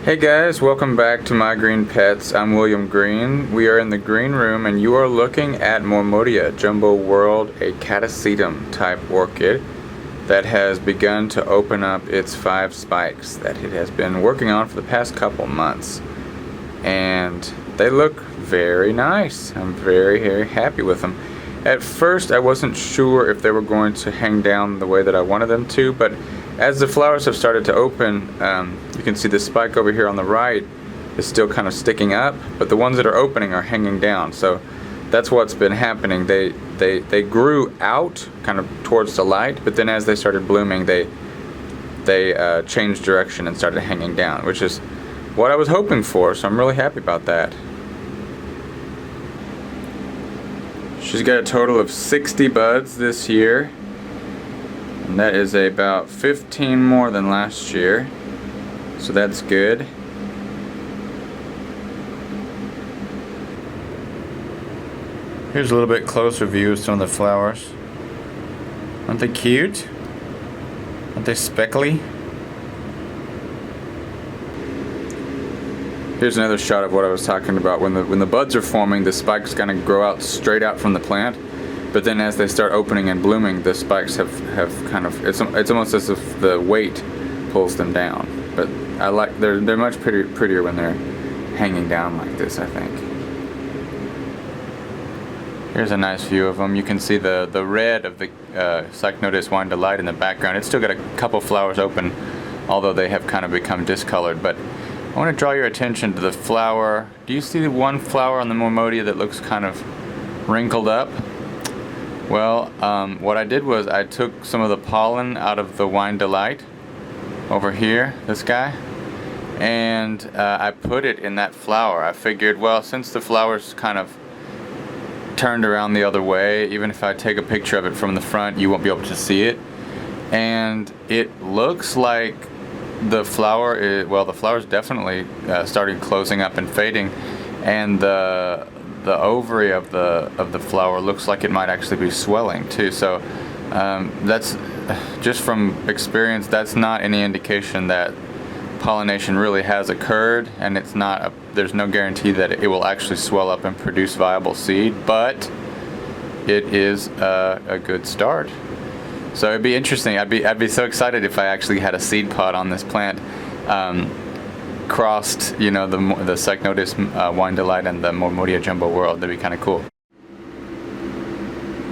Hey guys, welcome back to My Green Pets. I'm William Green. We are in the green room and you are looking at Mormodia Jumbo World, a catasetum type orchid that has begun to open up its 5 spikes that it has been working on for the past couple months. And they look very nice. I'm very happy with them. At first I wasn't sure if they were going to hang down the way that I wanted them to, but as the flowers have started to open, you can see the spike over here on the right is still kind of sticking up, but the ones that are opening are hanging down. So that's what's been happening. They grew out kind of towards the light, but then as they started blooming, they changed direction and started hanging down, which is what I was hoping for. So I'm really happy about that. She's got a total of 60 buds this year. And that is about 15 more than last year, so that's good. Here's a little bit closer view of some of the flowers. Aren't they cute? Aren't they speckly? Here's another shot of what I was talking about. When the buds are forming, the spikes kind of grow out straight out from the plant. But then as they start opening and blooming, the spikes have kind of, it's almost as if the weight pulls them down. But I like, they're much prettier when they're hanging down like this, I think. Here's a nice view of them. You can see the red of the Phalaenopsis Wine Delight in the background. It's still got a couple flowers open, although they have kind of become discolored. But I want to draw your attention to the flower. Do you see the one flower on the Mormodia that looks kind of wrinkled up? Well, what I did was I took some of the pollen out of the Wine Delight over here, this guy, and I put it in that flower. I figured, well, since the flower's kind of turned around the other way, even if I take a picture of it from the front, you won't be able to see it. And it looks like the flower is, well, the flower's definitely started closing up and fading, and the ovary of the flower looks like it might actually be swelling too. So that's just from experience. That's not any indication that pollination really has occurred, and it's not. There's no guarantee that it will actually swell up and produce viable seed, but it is a good start. So it'd be interesting. I'd be so excited if I actually had a seed pod on this plant. Crossed, you know, the Phalaenopsis Wine Delight and the Mormodia Jumbo World. That'd be kind of cool.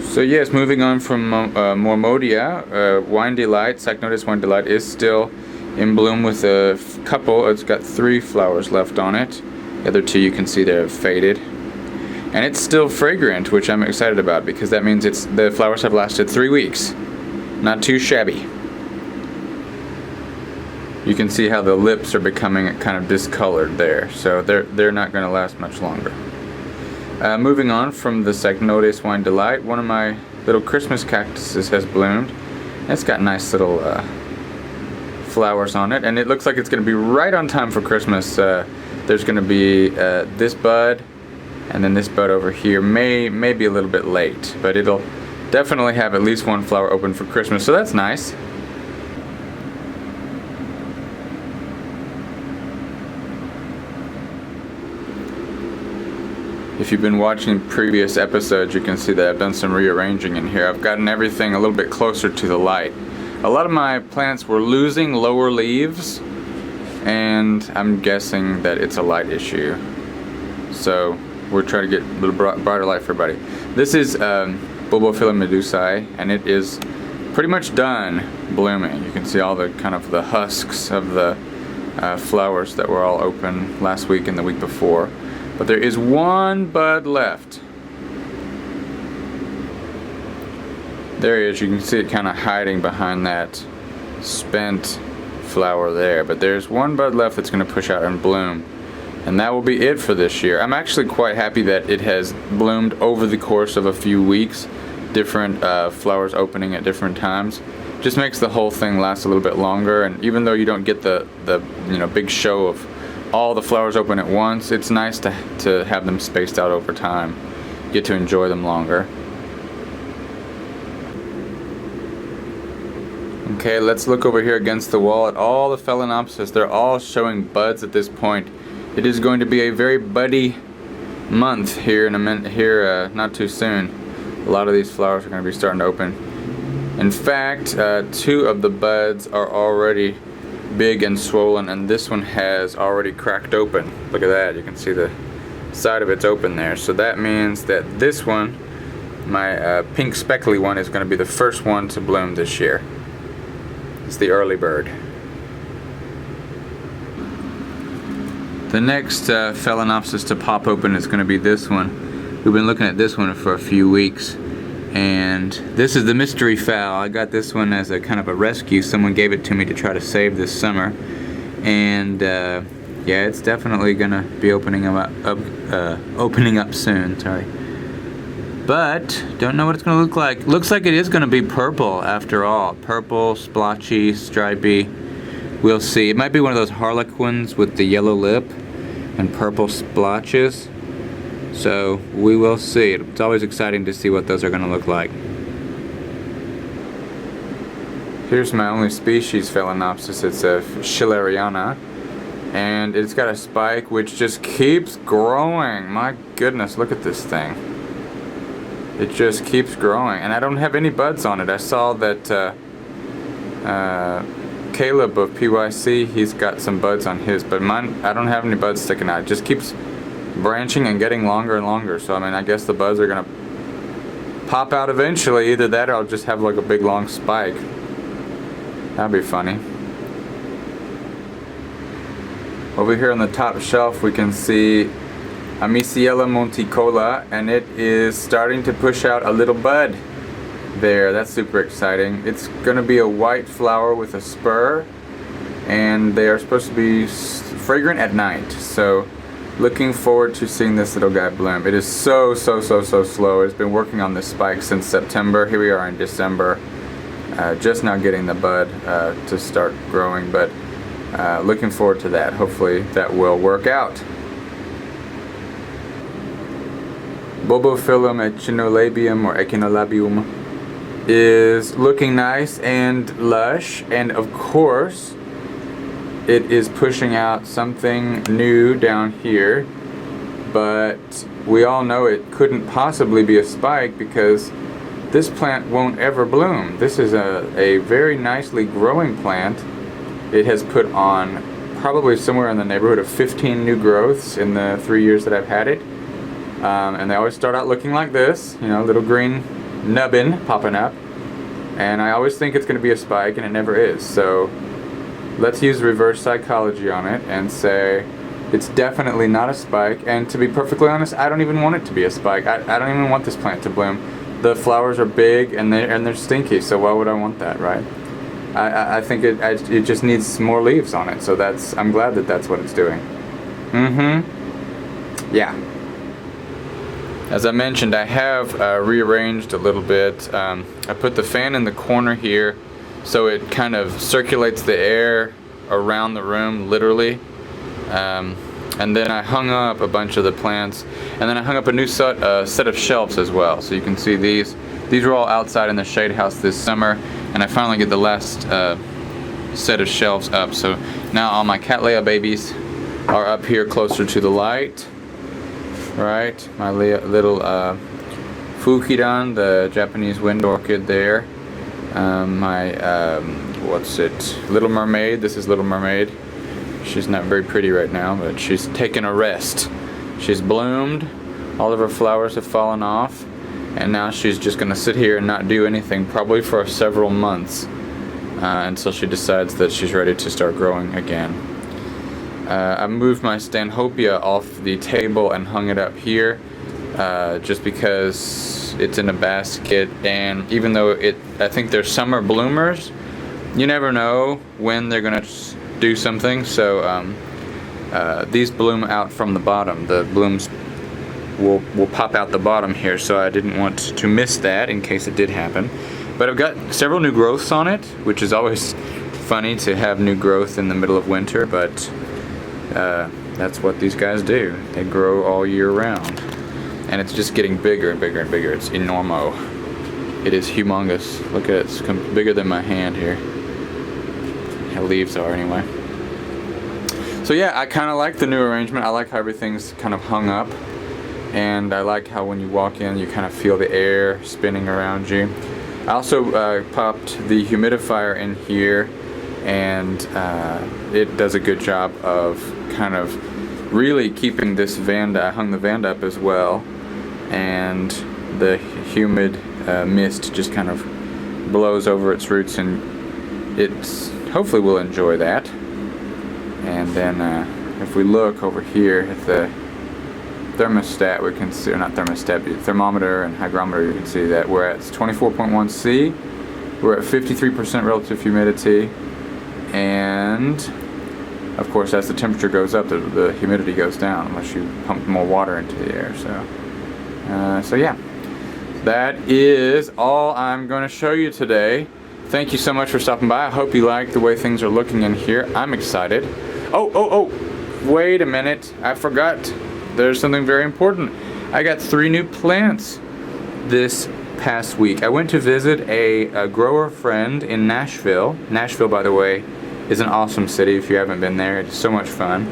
So yes, moving on from Mormodia, Wine Delight, Phalaenopsis Wine Delight is still in bloom with a couple. It's got 3 flowers left on it. The other 2 you can see they're faded. And it's still fragrant, which I'm excited about because that means the flowers have lasted 3 weeks. Not too shabby. You can see how the lips are becoming kind of discolored there, so they're not going to last much longer. Moving on from the Phalaenopsis Wine Delight, one of my little Christmas cactuses has bloomed. It's got nice little flowers on it, and it looks like it's going to be right on time for Christmas. There's going to be this bud, and then this bud over here may be a little bit late, but it'll definitely have at least one flower open for Christmas, so that's nice. If you've been watching previous episodes, you can see that I've done some rearranging in here. I've gotten everything a little bit closer to the light. A lot of my plants were losing lower leaves, and I'm guessing that it's a light issue. So we're trying to get a little brighter light for everybody. This is Bulbophylla medusae, and it is pretty much done blooming. You can see all the kind of the husks of the flowers that were all open last week and the week before. But there is one bud left. There he is. You can see it kind of hiding behind that spent flower there. But there's one bud left that's going to push out and bloom. And that will be it for this year. I'm actually quite happy that it has bloomed over the course of a few weeks. Different flowers opening at different times. Just makes the whole thing last a little bit longer. And even though you don't get the big show of all the flowers open at once, it's nice to have them spaced out over time. Get to enjoy them longer. Okay, let's look over here against the wall at all the Phalaenopsis. They're all showing buds at this point. It is going to be a very buddy month here in a minute. Here, not too soon. A lot of these flowers are going to be starting to open. In fact, 2 of the buds are already big and swollen, and this one has already cracked open. Look at that. You can see the side of it's open there. So that means that this one, my pink speckly one, is going to be the first one to bloom this year. It's the early bird. The next Phalaenopsis to pop open is going to be this one. We've been looking at this one for a few weeks, and this is the mystery Phal. I got this one as a kind of a rescue. Someone gave it to me to try to save this summer, and yeah, it's definitely going to be opening up soon. Sorry. But don't know what it's going to look like. Looks like it is going to be purple after all. Purple, splotchy, stripy. We'll see. It might be one of those harlequins with the yellow lip and purple splotches. So we will see. It's always exciting to see what those are going to look like. Here's my only species Phalaenopsis. It's a Schilleriana. And it's got a spike which just keeps growing. My goodness, look at this thing. It just keeps growing, and I don't have any buds on it. I saw that Caleb of PYC, he's got some buds on his, but mine, I don't have any buds sticking out. It just keeps branching and getting longer and longer. So I mean, I guess the buds are gonna pop out eventually. Either that, or I'll just have like a big long spike. That'd be funny. Over here on the top shelf, we can see Amiciella monticola, and it is starting to push out a little bud there. That's super exciting. It's going to be a white flower with a spur, and they are supposed to be fragrant at night. So looking forward to seeing this little guy bloom. It is so slow. It's been working on this spike since September. Here we are in December, just now getting the bud to start growing, but looking forward to that. Hopefully that will work out. Bobophyllum echinolabium or echinolabium is looking nice and lush, and of course it is pushing out something new down here, but we all know it couldn't possibly be a spike because this plant won't ever bloom. This is a very nicely growing plant. It has put on probably somewhere in the neighborhood of 15 new growths in the 3 years that I've had it. And they always start out looking like this, you know, little green nubbin popping up. And I always think it's going to be a spike, and it never is. So let's use reverse psychology on it and say it's definitely not a spike. And to be perfectly honest, I don't even want it to be a spike. I don't even want this plant to bloom. The flowers are big and they're stinky, so why would I want that, right? I think it just needs more leaves on it. So I'm glad that that's what it's doing. Yeah. As I mentioned, I have rearranged a little bit. I put the fan in the corner here so it kind of circulates the air around the room, literally. And then I hung up a bunch of the plants, and then I hung up a new set of shelves as well. So you can see these were all outside in the shade house this summer, and I finally get the last set of shelves up. So now all my Cattleya babies are up here closer to the light. Right, my little Fukidan, the Japanese wind orchid there. My, Little Mermaid. This is Little Mermaid. She's not very pretty right now, but she's taken a rest. She's bloomed, all of her flowers have fallen off, and now she's just going to sit here and not do anything, probably for several months, until she decides that she's ready to start growing again. I moved my Stanhopea off the table and hung it up here, just because it's in a basket, and even though I think they're summer bloomers, you never know when they're gonna do something. So these bloom out from the bottom. The blooms will pop out the bottom here, so I didn't want to miss that in case it did happen. But I've got several new growths on it, which is always funny to have new growth in the middle of winter, but that's what these guys do. They grow all year round. And it's just getting bigger and bigger and bigger. It's enormo. It is humongous. Look at it. It's bigger than my hand here. leaves are anyway. So yeah, I kind of like the new arrangement. I like how everything's kind of hung up, and I like how when you walk in you kind of feel the air spinning around you. I also popped the humidifier in here, and it does a good job of kind of really keeping this vanda. I hung the vanda up as well, and the humid mist just kind of blows over its roots, and it's hopefully will enjoy that. And then if we look over here at the thermostat, we can see, or not thermostat, but thermometer and hygrometer, you can see that we're at 24.1 C. We're at 53% relative humidity, and of course as the temperature goes up, the humidity goes down unless you pump more water into the air. So yeah, that is all I'm going to show you today. Thank you so much for stopping by. I hope you like the way things are looking in here. I'm excited. Oh, wait a minute. I forgot. There's something very important. I got 3 new plants this past week. I went to visit a grower friend in Nashville. Nashville, by the way, is an awesome city if you haven't been there. It's so much fun.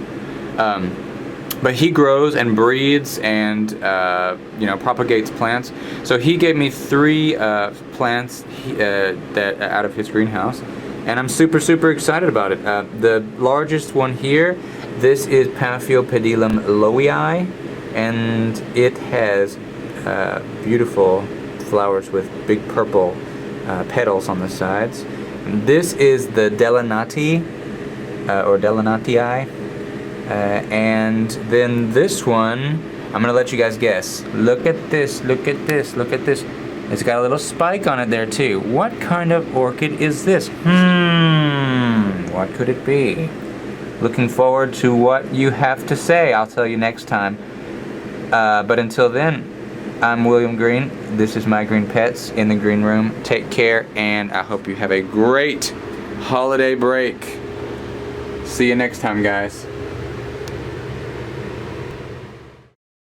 But he grows and breeds and propagates plants. So he gave me 3 plants that out of his greenhouse, and I'm super excited about it. The largest one here, this is Paphiopedilum lowii, and it has beautiful flowers with big purple petals on the sides. And this is the Delanati or Delanatii. And then this one, I'm gonna let you guys guess. Look at this, look at this, look at this. It's got a little spike on it there too. What kind of orchid is this? What could it be? Looking forward to what you have to say. I'll tell you next time. But until then, I'm William Green. This is My Green Pets in the Green Room. Take care, and I hope you have a great holiday break. See you next time, guys.